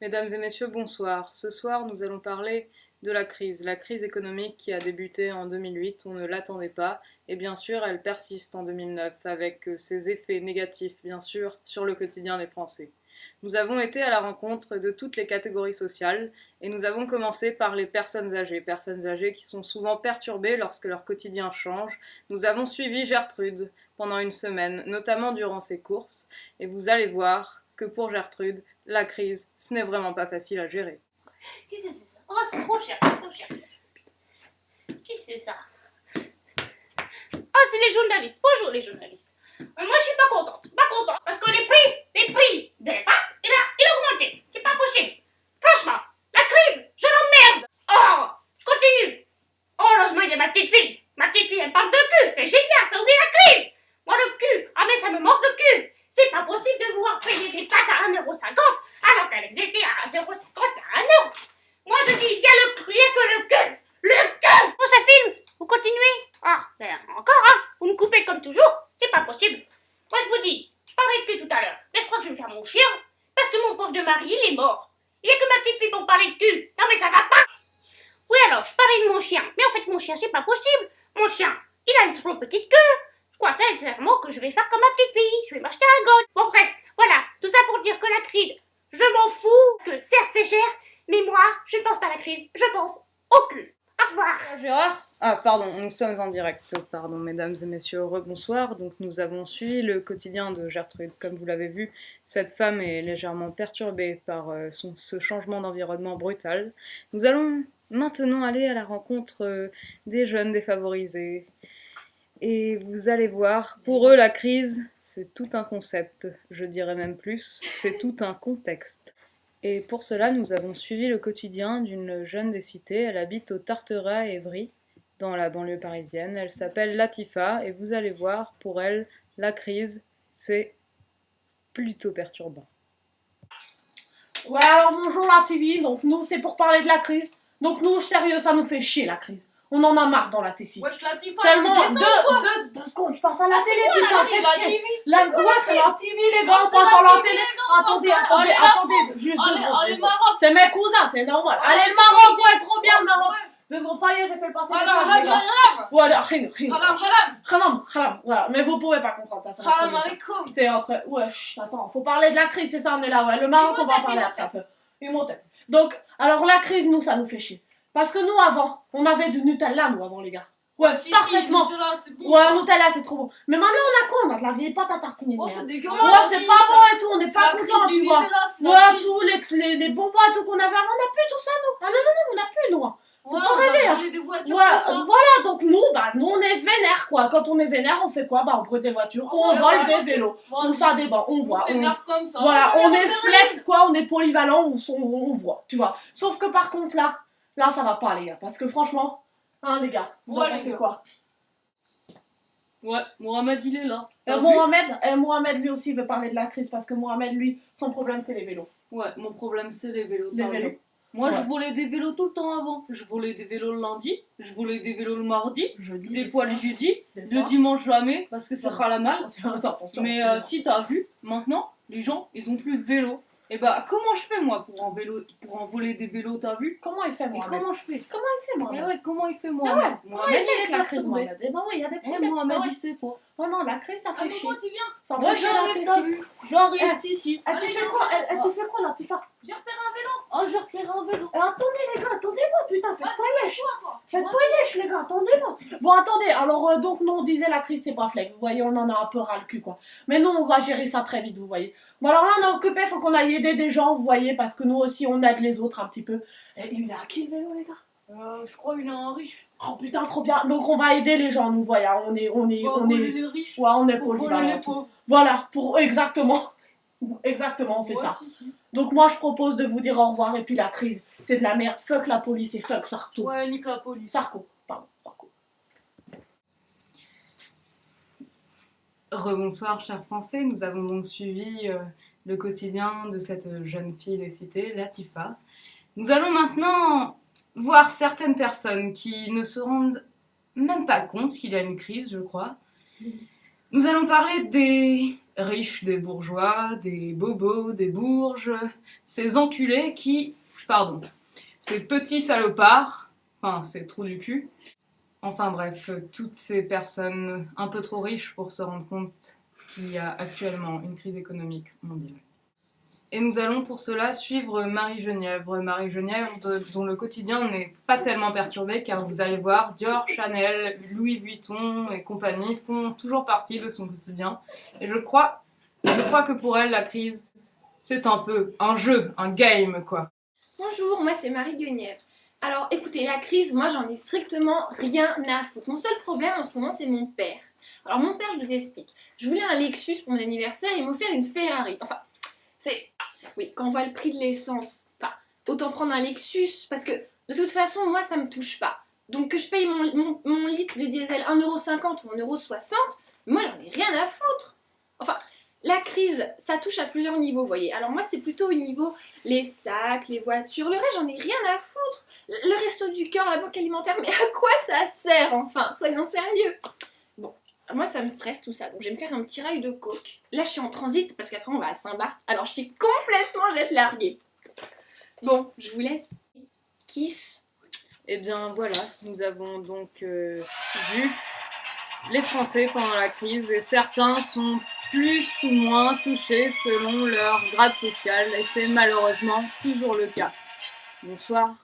Mesdames et messieurs, bonsoir. Ce soir, nous allons parler de la crise économique qui a débuté en 2008, on ne l'attendait pas, et bien sûr, elle persiste en 2009, avec ses effets négatifs, bien sûr, sur le quotidien des Français. Nous avons été à la rencontre de toutes les catégories sociales, et nous avons commencé par les personnes âgées qui sont souvent perturbées lorsque leur quotidien change. Nous avons suivi Gertrude pendant une semaine, notamment durant ses courses, et vous allez voir que pour Gertrude, la crise, ce n'est vraiment pas facile à gérer. Qu'est-ce que c'est ça? Oh, c'est trop cher, c'est trop cher. Qu'est-ce que c'est ça? Ah, c'est les journalistes. Bonjour les journalistes. Moi, je suis pas contente. Parce que les prix de la pâtes, il a augmenté. C'est pas possible. Franchement, la crise, je l'emmerde. Oh, je continue. Oh, heureusement, il y a ma petite fille. Ma petite fille, elle parle de cul. C'est génial, ça oublie la crise. Moi, le cul. Ah, mais ça me manque le cul. C'est pas possible de vouloir payer des pâtes à 1,50 € alors qu'elles étaient à 1,50 € il y a 1 an. Moi, je dis, il y a que le cul. Le cul. Bon, ça filme. Vous continuez? Ah, ben encore, hein. Vous me coupez comme toujours. C'est pas possible. Moi, je vous dis, je parlais de cul tout à l'heure. Mais je crois que je vais me faire mon chien. Parce que mon pauvre de mari, il est mort. Il y a que ma petite fille pour parler de cul. Non, mais ça va pas. Oui, alors, je parlais de mon chien. Mais en fait, mon chien, c'est pas possible. Mon chien, il a une trop petite queue. Je crois sincèrement que je vais faire comme ma petite fille. Je vais m'acheter un gold. Bon, bref, voilà. Tout ça pour dire que la crise, je m'en fous. Que certes, c'est cher. Mais moi, je ne pense pas à la crise. Je pense au cul. Au revoir. Gérard? Ah, pardon, nous sommes en direct. Pardon, mesdames et messieurs, rebonsoir. Donc, nous avons suivi le quotidien de Gertrude. Comme vous l'avez vu, cette femme est légèrement perturbée par ce changement d'environnement brutal. Nous allons maintenant aller à la rencontre des jeunes défavorisés. Et vous allez voir, pour eux, la crise, c'est tout un concept. Je dirais même plus, c'est tout un contexte. Et pour cela, nous avons suivi le quotidien d'une jeune des cités. Elle habite au Tarteret à Évry, dans la banlieue parisienne. Elle s'appelle Latifa, et vous allez voir, pour elle, la crise, c'est plutôt perturbant. Ouais, alors bonjour la TV, donc nous c'est pour parler de la crise. Donc nous, sérieux, ça nous fait chier la crise. On en a marre dans la Tessie. Wesh, la Tifa, Tellement, tu descends ou quoi? deux secondes, je passe à la télé, Ouais, putain, c'est la chier. TV. Ouais, c'est la TV, les gars, Ah, on c'est passe la à la TV, télé. les gars, on Attendez, passe à- attendez, Allez, la attendez, France. juste 2 Allez, secondes. allez, 2 secondes. Maroc. C'est mes cousins, c'est normal. Ah, Allez, le si, Maroc, si. ouais, trop bien le Maroc. Ouais. 2 secondes, ça y est, j'ai fait le passer. Halam, les halam, gars. halam. Voilà, rien. Halam. Halam, voilà. Mais vous pouvez pas comprendre ça, ça va Halam trop bien. alaikum. C'est entre. Ouais, attends, faut parler de la crise, c'est ça, on est là, ouais. Le Maroc, on va en parler après un peu. Donc, alors la crise, nous, ça nous fait chier. Parce que nous, avant, on avait du Nutella, nous, avant, les gars. Ouais, Si, parfaitement. Si, Nutella, c'est bon. Ouais, ça. Nutella, c'est trop bon. Mais maintenant, on a quoi? On a de la vieille pâte à tartiner de Oh, merde. c'est Ouais, dégueulasse. c'est pas bon et tout, on n'est C'est pas la crise content, du tu vois. Nutella, c'est la Ouais, crise. tous les bonbons et tout qu'on avait avant, on n'a plus tout ça, nous. Ah non, on n'a plus, nous. Ouais, pas on va rêver, hein. voler des voitures. Ouais, tout ça. voilà, donc nous, on est vénère, quoi. Quand on est vénère, on fait quoi? Bah, on brûle des voitures, on Ouais, vole ouais. des vélos, on Vas-y. ça débat, on On voit. s'énerve comme ça. Voilà, Ouais, on est ouais, flex, quoi, on est polyvalent, on voit, tu vois. Sauf que par contre, là, ça va pas, les gars. Parce que franchement, hein, les gars, vous en Ouais, les pensez gars. quoi? Ouais, Mohamed, il est là. Et T'as vu? Mohamed, lui aussi, veut parler de la crise parce que Mohamed, lui, son problème, c'est les vélos. Ouais, mon problème, c'est les vélos. Les t'as vu? vélos. Moi, Ouais. je volais des vélos tout le temps avant. Je volais des vélos le lundi, je volais des vélos le mardi, Jeudi. des fois le jeudi, Des le fois. dimanche jamais, parce que c'est Ouais. ralamal. Attention. Mais si t'as vu, maintenant, les gens, ils ont plus de vélo. Et bah, comment je fais moi pour en voler des vélos, t'as vu? Comment il fait, Et Mohamed? comment je fais? Il fait, Mais Mohamed? ouais, comment il fait Ah moi? ouais, comment Mohamed, il fait il avec est la crise, perturbé. Mohamed? Eh ben oui, il y a des Eh, problèmes. Mohamed, Ah ouais. il sait pas. Oh non, la crise, ça fait chier. tu viens? Ça Moi, fait chier, la j'arrive, t'as Tessie. vu? J'arrive, Eh. si. Eh, tu fais quoi? Tu fais quoi, là, Tifa? J'ai repéré un vélo. Oh, j'ai repéré un vélo. Attendez, les gars, attendez-moi, putain, faites pas yesh. Faites Moi pas yesh, les gars, attendez-moi. Bon, attendez, alors, donc, nous, on disait la crise, c'est pas flex. Vous voyez, on en a un peu ras le cul, quoi. Mais nous, on va gérer ça très vite, vous voyez. Bon, alors là, on est occupé, faut qu'on aille aider des gens, vous voyez, parce que nous aussi, on aide les autres un petit peu. Et il a à qui le vélo, les gars? Je crois qu'il est un riche. Oh putain, trop bien. Donc, on va aider les gens, nous, voyez. On est. Faut voler les riches. Ouais, on est Faut voler polyvalent. les pauvres. Voilà, exactement. Exactement, on fait Ouais, ça. si. Donc moi je propose de vous dire au revoir et puis la crise, c'est de la merde, fuck la police et fuck Sarko. Ouais, nique la police. Sarko. Rebonsoir, chers Français. Nous avons donc suivi le quotidien de cette jeune fille des cités, Latifa. Nous allons maintenant voir certaines personnes qui ne se rendent même pas compte qu'il y a une crise, je crois. Nous allons parler des riches, des bourgeois, des bobos, des bourges, ces enculés qui... Pardon, ces petits salopards, enfin ces trous du cul, enfin bref, toutes ces personnes un peu trop riches pour se rendre compte qu'il y a actuellement une crise économique mondiale. Et nous allons pour cela suivre Marie-Genièvre, dont le quotidien n'est pas tellement perturbé car vous allez voir, Dior, Chanel, Louis Vuitton et compagnie font toujours partie de son quotidien. Et je crois que pour elle, la crise, c'est un peu un jeu, un game quoi. Bonjour, moi c'est Marie Guenièvre. Alors écoutez, la crise, moi j'en ai strictement rien à foutre. Mon seul problème en ce moment c'est mon père. Alors mon père, je vous explique. Je voulais un Lexus pour mon anniversaire et il m'a offert une Ferrari. Enfin, c'est... Oui, quand on voit le prix de l'essence, enfin, autant prendre un Lexus parce que de toute façon, moi ça me touche pas. Donc que je paye mon litre de diesel 1,50 € ou 1,60 €, moi j'en ai rien à foutre. Enfin... La crise, ça touche à plusieurs niveaux, vous voyez. Alors moi, c'est plutôt au niveau les sacs, les voitures. Le reste, j'en ai rien à foutre. Le resto du cœur, la banque alimentaire, mais à quoi ça sert, enfin? Soyons sérieux. Bon, moi, ça me stresse tout ça. Donc, je vais me faire un petit rail de coke. Là, je suis en transit parce qu'après, on va à Saint-Barth. Alors, je suis complètement, je vais être larguée. Bon, je vous laisse. Kiss. Eh bien voilà, nous avons donc vu les Français pendant la crise et certains sont plus ou moins touchés selon leur grade social et c'est malheureusement toujours le cas. Bonsoir.